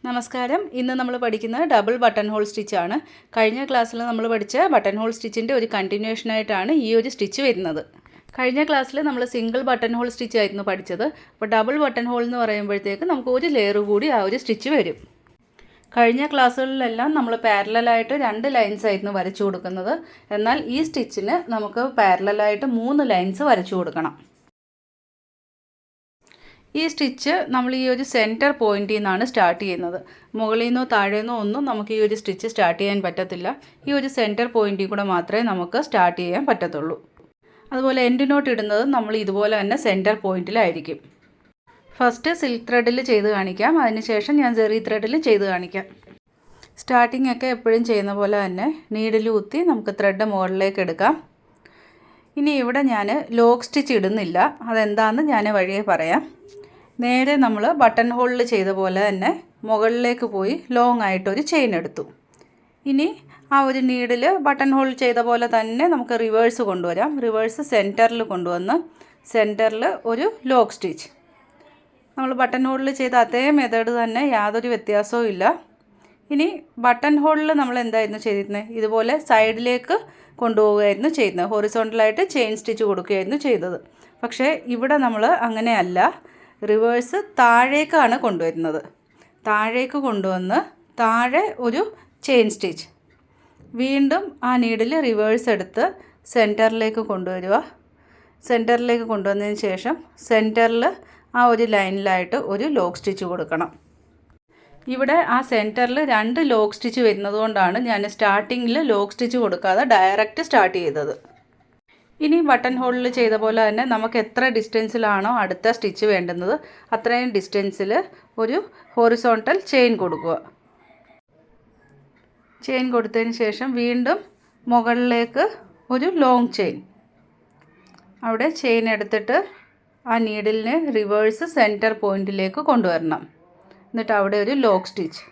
നമസ്കാരം. ഇന്ന് നമ്മൾ പഠിക്കുന്നത് ഡബിൾ ബട്ടൺ ഹോൾ സ്റ്റിച്ചാണ്. കഴിഞ്ഞ ക്ലാസ്സിൽ നമ്മൾ പഠിച്ച ബട്ടൺ ഹോൾ സ്റ്റിച്ചിൻ്റെ ഒരു കണ്ടിന്യൂഷനായിട്ടാണ് ഈ ഒരു സ്റ്റിച്ച് വരുന്നത്. കഴിഞ്ഞ ക്ലാസ്സിൽ നമ്മൾ സിംഗിൾ ബട്ടൺ ഹോൾ സ്റ്റിച്ച് ആയിരുന്നു പഠിച്ചത്. അപ്പോൾ ഡബിൾ ബട്ടൺ ഹോൾ എന്ന് പറയുമ്പോഴത്തേക്ക് നമുക്ക് ഒരു ലെയർ കൂടി ആ ഒരു സ്റ്റിച്ച് വരും. കഴിഞ്ഞ ക്ലാസ്സുകളിലെല്ലാം നമ്മൾ പാരലലായിട്ട് 2 ലൈൻസ് ആയിരുന്നു വരച്ചു കൊടുക്കുന്നത്. എന്നാൽ ഈ സ്റ്റിച്ചിന് നമുക്ക് പാരലലായിട്ട് 3 ലൈൻസ് വരച്ചു കൊടുക്കണം. ഈ സ്റ്റിച്ച് നമ്മൾ ഈ ഒരു സെൻറ്റർ പോയിന്റിൽ നിന്നാണ് സ്റ്റാർട്ട് ചെയ്യുന്നത്. മുകളിൽ നിന്നോ താഴെ നിന്നോ ഒന്നും നമുക്ക് ഈ ഒരു സ്റ്റിച്ച് സ്റ്റാർട്ട് ചെയ്യാൻ പറ്റത്തില്ല. ഈ ഒരു സെൻറ്റർ പോയിന്റിൽ കൂടെ മാത്രമേ നമുക്ക് സ്റ്റാർട്ട് ചെയ്യാൻ പറ്റത്തുള്ളൂ. അതുപോലെ എൻഡ് നോട്ട് ഇടുന്നത് നമ്മൾ ഇതുപോലെ തന്നെ സെൻറ്റർ പോയിന്റിലായിരിക്കും. ഫസ്റ്റ് സിൽക്ക് ത്രെഡിൽ ചെയ്ത് കാണിക്കാം, അതിനുശേഷം ഞാൻ ജെറി ത്രെഡിൽ ചെയ്ത് കാണിക്കാം. സ്റ്റാർട്ടിംഗ് ഒക്കെ എപ്പോഴും ചെയ്യുന്ന പോലെ തന്നെ നീഡിൽ കുത്തി നമുക്ക് ത്രെഡ് മുകളിലേക്ക് എടുക്കാം. ഇനി ഇവിടെ ഞാൻ ലോക്ക് സ്റ്റിച്ച് ഇടുന്നില്ല, അതെന്താണെന്ന് ഞാൻ വഴിയെ പറയാം. നേരെ നമ്മൾ ബട്ടൺ ഹോളിൽ ചെയ്ത പോലെ തന്നെ മുകളിലേക്ക് പോയി ലോങ് ആയിട്ടൊരു ചെയിൻ എടുത്തു. ഇനി ആ ഒരു നീഡിൽ ബട്ടൺ ഹോൾ ചെയ്ത പോലെ തന്നെ നമുക്ക് റിവേഴ്സ് കൊണ്ടുവരാം. റിവേഴ്സ് സെൻറ്ററിൽ കൊണ്ടുവന്ന് സെൻറ്ററിൽ ഒരു ലോക്ക് സ്റ്റിച്ച്. നമ്മൾ ബട്ടൺ ഹോളിൽ ചെയ്ത അതേ മെത്തേഡ് തന്നെ, യാതൊരു വ്യത്യാസവും ഇല്ല. ഇനി ബട്ടൺ ഹോളിൽ നമ്മൾ എന്തായിരുന്നു ചെയ്തിരുന്നത്, ഇതുപോലെ സൈഡിലേക്ക് കൊണ്ടുപോവുകയായിരുന്നു ചെയ്യുന്നത്. ഹൊറിസോണ്ടലായിട്ട് ചെയിൻ സ്റ്റിച്ച് കൊടുക്കുകയായിരുന്നു ചെയ്തത്. പക്ഷേ ഇവിടെ നമ്മൾ അങ്ങനെയല്ല, റിവേഴ്സ് താഴേക്കാണ് കൊണ്ടുവരുന്നത്. താഴേക്ക് കൊണ്ടുവന്ന് താഴെ ഒരു ചെയിൻ സ്റ്റിച്ച്, വീണ്ടും ആ നീഡിൽ റിവേഴ്സ് എടുത്ത് സെൻറ്ററിലേക്ക് കൊണ്ടുവരിക. സെൻറ്ററിലേക്ക് കൊണ്ടുവന്നതിന് ശേഷം സെൻറ്ററിൽ ആ ഒരു ലൈനിലായിട്ട് ഒരു ലോക്ക് സ്റ്റിച്ച് കൊടുക്കണം. ഇവിടെ ആ സെൻറ്ററിൽ 2 ലോക്ക് സ്റ്റിച്ച് വരുന്നത് കൊണ്ടാണ് ഞാൻ സ്റ്റാർട്ടിങ്ങിൽ ലോക്ക് സ്റ്റിച്ച് കൊടുക്കാതെ ഡയറക്റ്റ് സ്റ്റാർട്ട് ചെയ്തത്. ഇനി ബട്ടൺ ഹോളിൽ ചെയ്ത പോലെ തന്നെ നമുക്ക് എത്ര ഡിസ്റ്റൻസിലാണോ അടുത്ത സ്റ്റിച്ച് വേണ്ടുന്നത് അത്രയും ഡിസ്റ്റൻസിൽ ഒരു ഹൊറിസോണ്ടൽ ചെയിൻ കൊടുക്കുക. ചെയിൻ കൊടുത്തതിന് ശേഷം വീണ്ടും മുകളിലേക്ക് ഒരു ലോങ് ചെയിൻ. അവിടെ ചെയിൻ എടുത്തിട്ട് ആ നീഡിലിനെ റിവേഴ്സ് സെൻറ്റർ പോയിന്റിലേക്ക് കൊണ്ടുവരണം. എന്നിട്ട് അവിടെ ഒരു ലോക്ക് സ്റ്റിച്ച്.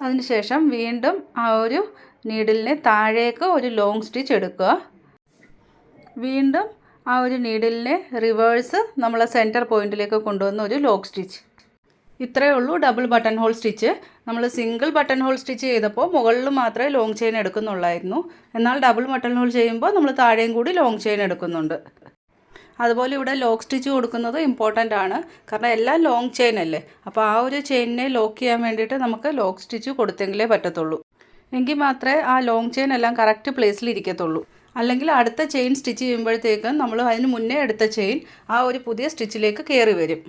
അതിനുശേഷം വീണ്ടും ആ ഒരു നീഡിലിനെ താഴേക്ക് ഒരു ലോങ് സ്റ്റിച്ച് എടുക്കുക. വീണ്ടും ആ ഒരു നീഡിലിനെ റിവേഴ്സ് നമ്മൾ സെൻറ്റർ പോയിന്റിലേക്ക് കൊണ്ടുവന്ന് ഒരു ലോക്ക് സ്റ്റിച്ച്. ഇത്രയേ ഉള്ളൂ ഡബിൾ ബട്ടൺ ഹോൾ സ്റ്റിച്ച്. നമ്മൾ സിംഗിൾ ബട്ടൺ ഹോൾ സ്റ്റിച്ച് ചെയ്തപ്പോൾ മുകളിൽ മാത്രമേ ലോങ് ചെയിൻ എടുക്കുന്നുള്ളായിരുന്നു. എന്നാൽ ഡബിൾ ബട്ടൺ ഹോൾ ചെയ്യുമ്പോൾ നമ്മൾ താഴെയും കൂടി ലോങ് ചെയിൻ എടുക്കുന്നുണ്ട്. അതുപോലെ ഇവിടെ ലോക്ക് സ്റ്റിച്ച് കൊടുക്കുന്നത് ഇമ്പോർട്ടൻ്റ് ആണ്, കാരണം എല്ലാം ലോങ് ചെയിൻ അല്ലേ. അപ്പോൾ ആ ഒരു ചെയിനിനെ ലോക്ക് ചെയ്യാൻ വേണ്ടിയിട്ട് നമുക്ക് ലോക്ക് സ്റ്റിച്ച് കൊടുത്തെങ്കിലേ പറ്റത്തുള്ളൂ. എങ്കിൽ മാത്രമേ ആ ലോങ് ചെയിൻ എല്ലാം കറക്റ്റ് പ്ലേസിൽ ഇരിക്കത്തുള്ളൂ. അല്ലെങ്കിൽ അടുത്ത ചെയിൻ സ്റ്റിച്ച് ചെയ്യുമ്പോഴത്തേക്കും നമ്മൾ അതിന് മുന്നേ എടുത്ത ചെയിൻ ആ ഒരു പുതിയ സ്റ്റിച്ചിലേക്ക് കയറി വരും.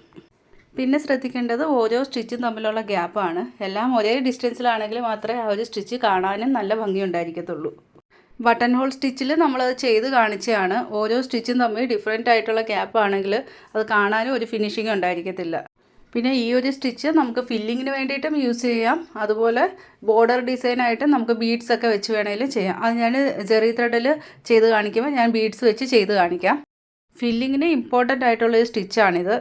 പിന്നെ ശ്രദ്ധിക്കേണ്ടത് ഓരോ സ്റ്റിച്ചും തമ്മിലുള്ള ഗ്യാപ്പാണ്. എല്ലാം ഒരേ ഡിസ്റ്റൻസിലാണെങ്കിൽ മാത്രമേ ആ ഒരു സ്റ്റിച്ച് കാണാനും നല്ല ഭംഗിയുണ്ടായിരിക്കത്തുള്ളൂ. ബട്ടൺ ഹോൾ സ്റ്റിച്ചിൽ നമ്മളത് ചെയ്ത് കാണിച്ചതാണ്. ഓരോ സ്റ്റിച്ചും തമ്മിൽ ഡിഫറെൻ്റ് ആയിട്ടുള്ള ഗ്യാപ്പ് ആണെങ്കിൽ അത് കാണാനും ഒരു ഫിനിഷിങ് ഉണ്ടായിരിക്കത്തില്ല. പിന്നെ ഈ ഒരു സ്റ്റിച്ച് നമുക്ക് ഫില്ലിങ്ങിന് വേണ്ടിയിട്ടും യൂസ് ചെയ്യാം. അതുപോലെ ബോർഡർ ഡിസൈനായിട്ട് നമുക്ക് ബീഡ്സ് ഒക്കെ വെച്ച് വേണമെങ്കിലും ചെയ്യാം. അത് ഞാൻ ജെറി ത്രെഡിൽ ചെയ്ത് കാണിക്കുമ്പോൾ ഞാൻ ബീഡ്സ് വെച്ച് ചെയ്ത് കാണിക്കാം. ഫില്ലിങ്ങിന് ഇമ്പോർട്ടൻ്റ് ആയിട്ടുള്ളൊരു സ്റ്റിച്ചാണിത്.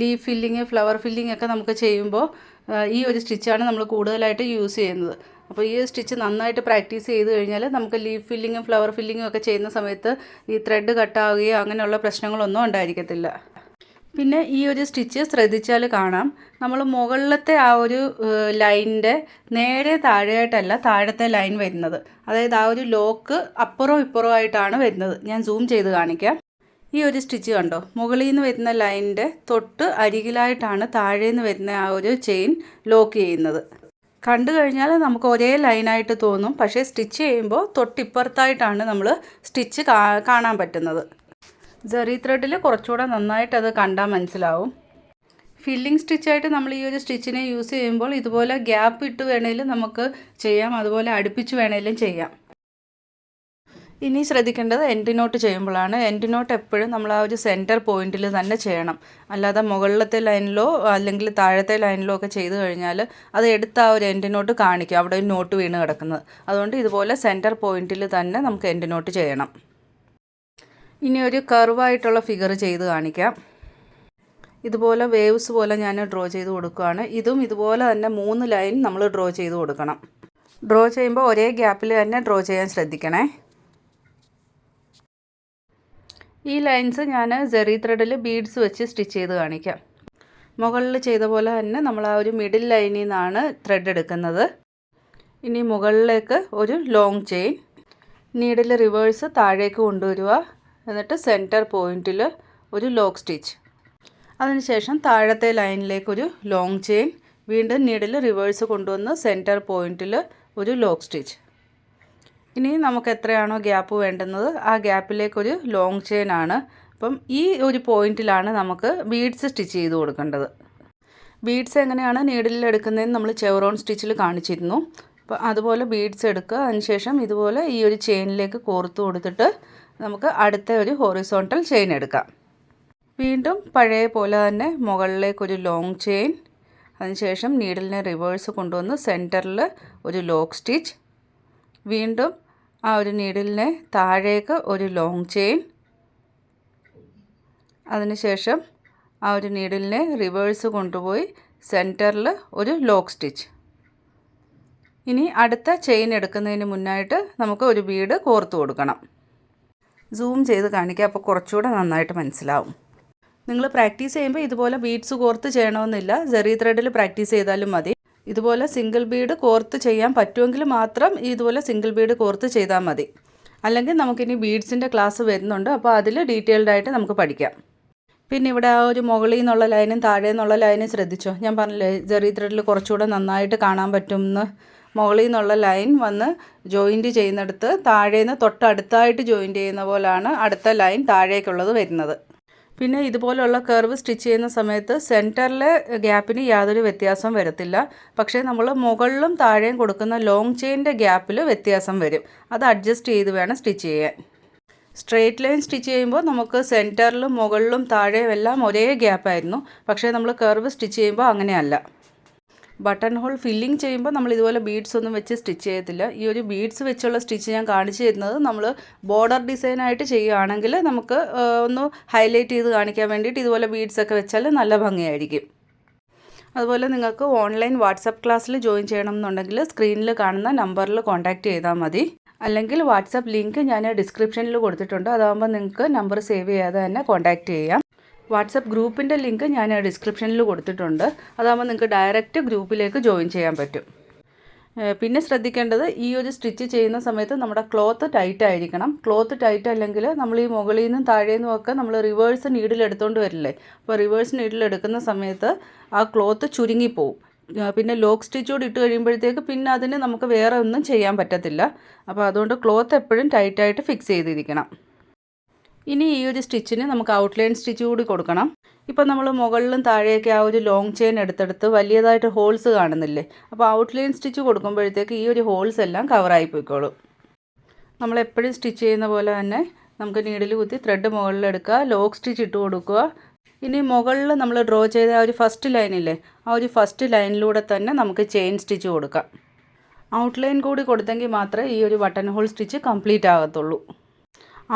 ലീഫ് ഫില്ലിങ്, ഫ്ലവർ ഫില്ലിംഗ് ഒക്കെ നമുക്ക് ചെയ്യുമ്പോൾ ഈ ഒരു സ്റ്റിച്ചാണ് നമ്മൾ കൂടുതലായിട്ട് യൂസ് ചെയ്യുന്നത്. അപ്പോൾ ഈ സ്റ്റിച്ച് നന്നായിട്ട് പ്രാക്ടീസ് ചെയ്ത് കഴിഞ്ഞാൽ നമുക്ക് ലീഫ് ഫില്ലിങ്ങും ഫ്ലവർ ഫില്ലിങ്ങും ഒക്കെ ചെയ്യുന്ന സമയത്ത് ഈ ത്രെഡ് കട്ടാവുകയോ അങ്ങനെയുള്ള പ്രശ്നങ്ങളൊന്നും ഉണ്ടായിരിക്കത്തില്ല. പിന്നെ ഈ ഒരു സ്റ്റിച്ച് ശ്രദ്ധിച്ചാൽ കാണാം, നമ്മൾ മുകളിലത്തെ ആ ഒരു ലൈനിൻ്റെ നേരെ താഴെയായിട്ടല്ല താഴത്തെ ലൈൻ വരുന്നത്. അതായത് ആ ഒരു ലോക്ക് അപ്പുറവും ഇപ്പുറവും ആയിട്ടാണ് വരുന്നത്. ഞാൻ സൂം ചെയ്ത് കാണിക്കാം. ഈ ഒരു സ്റ്റിച്ച് കണ്ടോ, മുകളിൽ നിന്ന് വരുന്ന ലൈനിൻ്റെ തൊട്ട് അരികിലായിട്ടാണ് താഴേന്ന് വരുന്ന ആ ഒരു ചെയിൻ ലോക്ക് ചെയ്യുന്നത്. കണ്ടു കഴിഞ്ഞാൽ നമുക്ക് ഒരേ ലൈനായിട്ട് തോന്നും, പക്ഷേ സ്റ്റിച്ച് ചെയ്യുമ്പോൾ തൊട്ടിപ്പുറത്തായിട്ടാണ് നമ്മൾ സ്റ്റിച്ച് കാണാൻ പറ്റുന്നത്. ജെറി ത്രെഡിൽ കുറച്ചുകൂടെ നന്നായിട്ട് അത് കണ്ടാൽ മനസ്സിലാവും. ഫില്ലിംഗ് സ്റ്റിച്ചായിട്ട് നമ്മൾ ഈ ഒരു സ്റ്റിച്ചിനെ യൂസ് ചെയ്യുമ്പോൾ ഇതുപോലെ ഗ്യാപ്പ് ഇട്ട് വേണേലും നമുക്ക് ചെയ്യാം, അതുപോലെ അടുപ്പിച്ച് വേണേലും ചെയ്യാം. ഇനി ശ്രദ്ധിക്കേണ്ടത് എൻഡ് നോട്ട് ചെയ്യുമ്പോഴാണ്. എൻഡ് നോട്ട് എപ്പോഴും നമ്മൾ ആ ഒരു സെൻറ്റർ പോയിന്റിൽ തന്നെ ചെയ്യണം. അല്ലാതെ മുകളിലത്തെ ലൈനിലോ അല്ലെങ്കിൽ താഴത്തെ ലൈനിലോ ഒക്കെ ചെയ്ത് കഴിഞ്ഞാൽ അത് എടുത്ത ആ ഒരു എൻഡ് നോട്ട് കാണിക്കും, അവിടെ ഒരു നോട്ട് വീണ് കിടക്കുന്നത്. അതുകൊണ്ട് ഇതുപോലെ സെൻറ്റർ പോയിന്റിൽ തന്നെ നമുക്ക് എൻഡ് നോട്ട് ചെയ്യണം. ഇനി ഒരു കർവായിട്ടുള്ള ഫിഗർ ചെയ്ത് കാണിക്കാം. ഇതുപോലെ വേവ്സ് പോലെ ഞാൻ ഡ്രോ ചെയ്ത് കൊടുക്കുകയാണ്. ഇതും ഇതുപോലെ തന്നെ 3 ലൈൻ നമ്മൾ ഡ്രോ ചെയ്ത് കൊടുക്കണം. ഡ്രോ ചെയ്യുമ്പോൾ ഒരേ ഗ്യാപ്പിൽ തന്നെ ഡ്രോ ചെയ്യാൻ ശ്രദ്ധിക്കണേ. ഈ ലൈൻസ് ഞാൻ ജെറി ത്രെഡിൽ ബീഡ്സ് വെച്ച് സ്റ്റിച്ച് ചെയ്ത് കാണിക്കാം. മുകളിൽ ചെയ്ത പോലെ തന്നെ നമ്മൾ ആ ഒരു മിഡിൽ ലൈനിൽ നിന്നാണ് ത്രെഡ് എടുക്കുന്നത്. ഇനി മുകളിലേക്ക് ഒരു ലോങ് ചെയിൻ, നീഡിൽ റിവേഴ്സ് താഴേക്ക് കൊണ്ടുവരിക, എന്നിട്ട് സെൻറ്റർ പോയിൻറ്റിൽ ഒരു ലോക്ക് സ്റ്റിച്ച്. അതിനുശേഷം താഴത്തെ ലൈനിലേക്കൊരു ലോങ് ചെയിൻ, വീണ്ടും നീഡിൽ റിവേഴ്സ് കൊണ്ടുവന്ന് സെൻറ്റർ പോയിൻറ്റിൽ ഒരു ലോക്ക് സ്റ്റിച്ച്. ഇനി നമുക്ക് എത്രയാണോ ഗ്യാപ്പ് വേണ്ടുന്നത് ആ ഗ്യാപ്പിലേക്കൊരു ലോങ് ചെയിൻ ആണ്. അപ്പം ഈ ഒരു പോയിൻറ്റിലാണ് നമുക്ക് ബീഡ്സ് സ്റ്റിച്ച് ചെയ്ത് കൊടുക്കേണ്ടത്. ബീഡ്സ് എങ്ങനെയാണ് നീഡിലിൽ എടുക്കുന്നതെന്ന് നമ്മൾ ചെവറോൺ സ്റ്റിച്ചിൽ കാണിച്ചിരുന്നു. അപ്പോൾ അതുപോലെ ബീഡ്സ് എടുക്കുക. അതിനുശേഷം ഇതുപോലെ ഈ ഒരു ചെയിനിലേക്ക് കോർത്ത് കൊടുത്തിട്ട് നമുക്ക് അടുത്ത ഒരു ഹൊറിസോണ്ടൽ ചെയിൻ എടുക്കാം. വീണ്ടും പഴയ പോലെ തന്നെ മുകളിലേക്കൊരു ലോങ് ചെയിൻ, അതിനുശേഷം നീഡിലിനെ റിവേഴ്സ് കൊണ്ടുവന്ന് സെൻറ്ററിൽ ഒരു ലോക്ക് സ്റ്റിച്ച്, വീണ്ടും ആ ഒരു നീഡിലിനെ താഴേക്ക് ഒരു ലോങ് ചെയിൻ, അതിനുശേഷം ആ ഒരു നീഡിലിനെ റിവേഴ്സ് കൊണ്ടുപോയി സെൻറ്ററിൽ ഒരു ലോക്ക് സ്റ്റിച്ച്. ഇനി അടുത്ത ചെയിൻ എടുക്കുന്നതിന് മുന്നായിട്ട് നമുക്ക് ഒരു ബീഡ് കോർത്ത് കൊടുക്കണം. സൂം ചെയ്ത് കാണിക്കുക, അപ്പോൾ കുറച്ചുകൂടെ നന്നായിട്ട് മനസ്സിലാവും. നിങ്ങൾ പ്രാക്ടീസ് ചെയ്യുമ്പോൾ ഇതുപോലെ ബീഡ്സ് കോർത്ത് ചെയ്യണമെന്നില്ല, ജെറി ത്രെഡിൽ പ്രാക്ടീസ് ചെയ്താലും മതി. ഇതുപോലെ സിംഗിൾ ബീഡ് കോർത്ത് ചെയ്യാൻ പറ്റുമെങ്കിൽ മാത്രം ഇതുപോലെ സിംഗിൾ ബീഡ് കോർത്ത് ചെയ്താൽ മതി. അല്ലെങ്കിൽ നമുക്കിനി ബീഡ്സിൻ്റെ ക്ലാസ് വരുന്നുണ്ട്, അപ്പോൾ അതിൽ ഡീറ്റെയിൽഡായിട്ട് നമുക്ക് പഠിക്കാം. പിന്നെ ഇവിടെ ആ ഒരു മുകളിൽ നിന്നുള്ള ലൈനും താഴെ നിന്നുള്ള ലൈനും ശ്രദ്ധിച്ചോ? ഞാൻ പറഞ്ഞില്ലേ ജെറി ത്രെഡിൽ കുറച്ചുകൂടെ നന്നായിട്ട് കാണാൻ പറ്റുമെന്ന്. മുകളിൽ നിന്നുള്ള ലൈൻ വന്ന് ജോയിൻറ്റ് ചെയ്യുന്നിടത്ത് താഴേന്ന് തൊട്ടടുത്തായിട്ട് ജോയിൻറ്റ് ചെയ്യുന്ന പോലെയാണ് അടുത്ത ലൈൻ താഴേക്കുള്ളത് വരുന്നത്. പിന്നെ ഇതുപോലുള്ള കർവ് സ്റ്റിച്ച് ചെയ്യുന്ന സമയത്ത് സെൻറ്ററിലെ ഗ്യാപ്പിന് യാതൊരു വ്യത്യാസവും വരത്തില്ല. പക്ഷേ നമ്മൾ മുകളിലും താഴെയും കൊടുക്കുന്ന ലോങ് ചെയിൻ്റെ ഗ്യാപ്പിൽ വ്യത്യാസം വരും. അത് അഡ്ജസ്റ്റ് ചെയ്ത് വേണം സ്റ്റിച്ച് ചെയ്യാൻ. സ്ട്രെയിറ്റ് ലൈൻ സ്റ്റിച്ച് ചെയ്യുമ്പോൾ നമുക്ക് സെൻറ്ററിലും മുകളിലും താഴെയും എല്ലാം ഒരേ ഗ്യാപ്പായിരുന്നു. പക്ഷേ നമ്മൾ കർവ് സ്റ്റിച്ച് ചെയ്യുമ്പോൾ അങ്ങനെയല്ല. ബട്ടൺ ഹോൾ ഫില്ലിങ് ചെയ്യുമ്പോൾ നമ്മൾ ഇതുപോലെ ബീഡ്സ് ഒന്നും വെച്ച് സ്റ്റിച്ച് ചെയ്യത്തില്ല. ഈ ഒരു ബീഡ്സ് വെച്ചുള്ള സ്റ്റിച്ച് ഞാൻ കാണിച്ചു തരുന്നത് നമ്മൾ ബോർഡർ ഡിസൈനായിട്ട് ചെയ്യുകയാണെങ്കിൽ നമുക്ക് ഒന്ന് ഹൈലൈറ്റ് ചെയ്ത് കാണിക്കാൻ വേണ്ടിയിട്ട് ഇതുപോലെ ബീഡ്സൊക്കെ വെച്ചാൽ നല്ല ഭംഗിയായിരിക്കും. അതുപോലെ നിങ്ങൾക്ക് ഓൺലൈൻ വാട്സപ്പ് ക്ലാസ്സിൽ ജോയിൻ ചെയ്യണം എന്നുണ്ടെങ്കിൽ സ്ക്രീനിൽ കാണുന്ന നമ്പറിൽ കോൺടാക്റ്റ് ചെയ്താൽ മതി. അല്ലെങ്കിൽ വാട്സപ്പ് ലിങ്ക് ഞാൻ ഡിസ്ക്രിപ്ഷനിൽ കൊടുത്തിട്ടുണ്ട്. അതാകുമ്പോൾ നിങ്ങൾക്ക് നമ്പർ സേവ് ചെയ്യാതെ തന്നെ കോൺടാക്റ്റ് ചെയ്യാം. വാട്സപ്പ് ഗ്രൂപ്പിൻ്റെ ലിങ്ക് ഞാൻ ഡിസ്ക്രിപ്ഷനിൽ കൊടുത്തിട്ടുണ്ട്. അതാകുമ്പോൾ നിങ്ങൾക്ക് ഡയറക്റ്റ് ഗ്രൂപ്പിലേക്ക് ജോയിൻ ചെയ്യാൻ പറ്റും. പിന്നെ ശ്രദ്ധിക്കേണ്ടത് ഈ ഒരു സ്റ്റിച്ച് ചെയ്യുന്ന സമയത്ത് നമ്മുടെ ക്ലോത്ത് ടൈറ്റ് ആയിരിക്കണം. ക്ലോത്ത് ടൈറ്റ് അല്ലെങ്കിൽ നമ്മൾ ഈ മുകളിൽ നിന്നും താഴെ നിന്നും ഒക്കെ നമ്മൾ റിവേഴ്സ് നീഡിൽ എടുത്തുകൊണ്ട് വരില്ലേ, അപ്പോൾ റിവേഴ്സ് നീഡിൽ എടുക്കുന്ന സമയത്ത് ആ ക്ലോത്ത് ചുരുങ്ങിപ്പോവും. പിന്നെ ലോക്ക് സ്റ്റിച്ച് കൂടി ഇട്ട് കഴിയുമ്പോഴത്തേക്ക് പിന്നെ അതിന് നമുക്ക് വേറെ ഒന്നും ചെയ്യാൻ പറ്റത്തില്ല. അപ്പോൾ അതുകൊണ്ട് ക്ലോത്ത് എപ്പോഴും ടൈറ്റായിട്ട് ഫിക്സ് ചെയ്തിരിക്കണം. ഇനി ഈ ഒരു സ്റ്റിച്ചിന് നമുക്ക് ഔട്ട്ലൈൻ സ്റ്റിച്ച് കൂടി കൊടുക്കണം. ഇപ്പോൾ നമ്മൾ മുകളിലും താഴെയൊക്കെ ആ ഒരു ലോങ് ചെയിൻ എടുത്തെടുത്ത് വലിയതായിട്ട് ഹോൾസ് കാണുന്നില്ലേ, അപ്പോൾ ഔട്ട്ലൈൻ സ്റ്റിച്ച് കൊടുക്കുമ്പോഴത്തേക്ക് ഈ ഒരു ഹോൾസ് എല്ലാം കവറായി പോയിക്കോളും. നമ്മളെപ്പോഴും സ്റ്റിച്ച് ചെയ്യുന്ന പോലെ തന്നെ നമുക്ക് നീഡിൽ കുത്തി ത്രെഡ് മുകളിലെടുക്കുക, ലോക്ക് സ്റ്റിച്ച് ഇട്ട് കൊടുക്കുക. ഇനി മുകളിൽ നമ്മൾ ഡ്രോ ചെയ്ത ആ ഒരു ഫസ്റ്റ് ലൈനില്ലേ, ആ ഒരു ഫസ്റ്റ് ലൈനിലൂടെ തന്നെ നമുക്ക് ചെയിൻ സ്റ്റിച്ച് കൊടുക്കാം. ഔട്ട്ലൈൻ കൂടി കൊടുത്തെങ്കിൽ മാത്രമേ ഈ ഒരു ബട്ടൺ ഹോൾ സ്റ്റിച്ച് കംപ്ലീറ്റ് ആകത്തുള്ളൂ.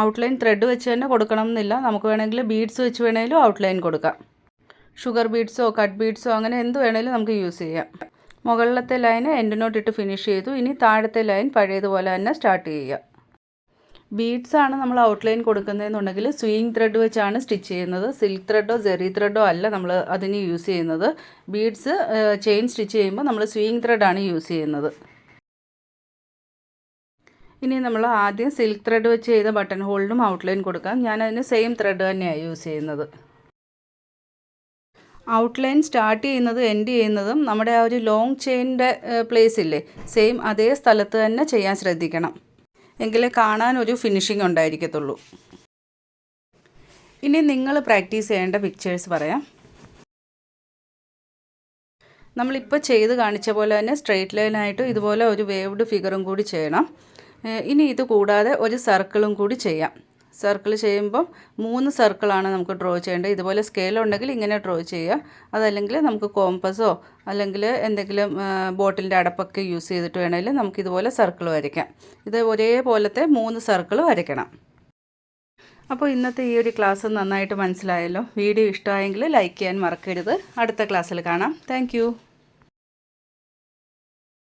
ഔട്ട്ലൈൻ ത്രെഡ് വെച്ച് തന്നെ കൊടുക്കണം എന്നില്ല, നമുക്ക് വേണമെങ്കിൽ ബീഡ്സ് വെച്ച് വേണമെങ്കിലും ഔട്ട്ലൈൻ കൊടുക്കാം. ഷുഗർ ബീഡ്സോ കട്ട് ബീഡ്സോ അങ്ങനെ എന്ത് വേണമെങ്കിലും നമുക്ക് യൂസ് ചെയ്യാം. മുകളിലത്തെ ലൈന് എൻഡ് നോട്ട് ഇട്ട് ഫിനിഷ് ചെയ്തു. ഇനി താഴത്തെ ലൈൻ പഴയതുപോലെ തന്നെ സ്റ്റാർട്ട് ചെയ്യുക. ബീഡ്സാണ് നമ്മൾ ഔട്ട്ലൈൻ കൊടുക്കുന്നതെന്നുണ്ടെങ്കിൽ സ്വിങ് ത്രെഡ് വെച്ചാണ് സ്റ്റിച്ച് ചെയ്യുന്നത്. സിൽക്ക് ത്രെഡോ ജെറി ത്രെഡോ അല്ല നമ്മൾ അതിന് യൂസ് ചെയ്യുന്നത്. ബീഡ്സ് ചെയിൻ സ്റ്റിച്ച് ചെയ്യുമ്പോൾ നമ്മൾ സ്വിങ് ത്രെഡാണ് യൂസ് ചെയ്യുന്നത്. ഇനി നമ്മൾ ആദ്യം സിൽക്ക് ത്രെഡ് വെച്ച് ചെയ്ത ബട്ടൺ ഹോളിനും ഔട്ട്ലൈൻ കൊടുക്കാം. ഞാനതിന് സെയിം ത്രെഡ് തന്നെയാണ് യൂസ് ചെയ്യുന്നത്. ഔട്ട്ലൈൻ സ്റ്റാർട്ട് ചെയ്യുന്നത് എൻഡ് ചെയ്യുന്നതും നമ്മുടെ ആ ഒരു ലോങ് ചെയിനിൻ്റെ പ്ലേസ് ഇല്ലേ, സെയിം അതേ സ്ഥലത്ത് തന്നെ ചെയ്യാൻ ശ്രദ്ധിക്കണം. എങ്കിലേ കാണാൻ ഒരു ഫിനിഷിംഗ് ഉണ്ടായിരിക്കത്തുള്ളൂ. ഇനി നിങ്ങൾ പ്രാക്ടീസ് ചെയ്യേണ്ട പിക്ചേഴ്സ് പറയാം. നമ്മളിപ്പോൾ ചെയ്ത് കാണിച്ച പോലെ തന്നെ സ്ട്രെയിറ്റ് ലൈനായിട്ട് ഇതുപോലെ ഒരു വേവ്ഡ് ഫിഗറും കൂടി ചെയ്യണം. ഇനി ഇത് കൂടാതെ ഒരു സർക്കിളും കൂടി ചെയ്യാം. സർക്കിൾ ചെയ്യുമ്പോൾ 3 സർക്കിളാണ് നമുക്ക് ഡ്രോ ചെയ്യേണ്ടത്. ഇതുപോലെ സ്കെയിൽ ഉണ്ടെങ്കിൽ ഇങ്ങനെ ഡ്രോ ചെയ്യുക. അതല്ലെങ്കിൽ നമുക്ക് കോമ്പസോ അല്ലെങ്കിൽ എന്തെങ്കിലും ബോട്ടിലിൻ്റെ അടപ്പൊക്കെ യൂസ് ചെയ്തിട്ട് വേണമെങ്കിൽ നമുക്കിതുപോലെ സർക്കിൾ വരയ്ക്കാം. ഇത് ഒരേപോലത്തെ 3 സർക്കിൾ വരയ്ക്കണം. അപ്പോൾ ഇന്നത്തെ ഈ ഒരു ക്ലാസ് നന്നായിട്ട് മനസ്സിലായല്ലോ. വീഡിയോ ഇഷ്ടമായെങ്കിൽ ലൈക്ക് ചെയ്യാൻ മറക്കരുത്. അടുത്ത ക്ലാസ്സിൽ കാണാം. താങ്ക്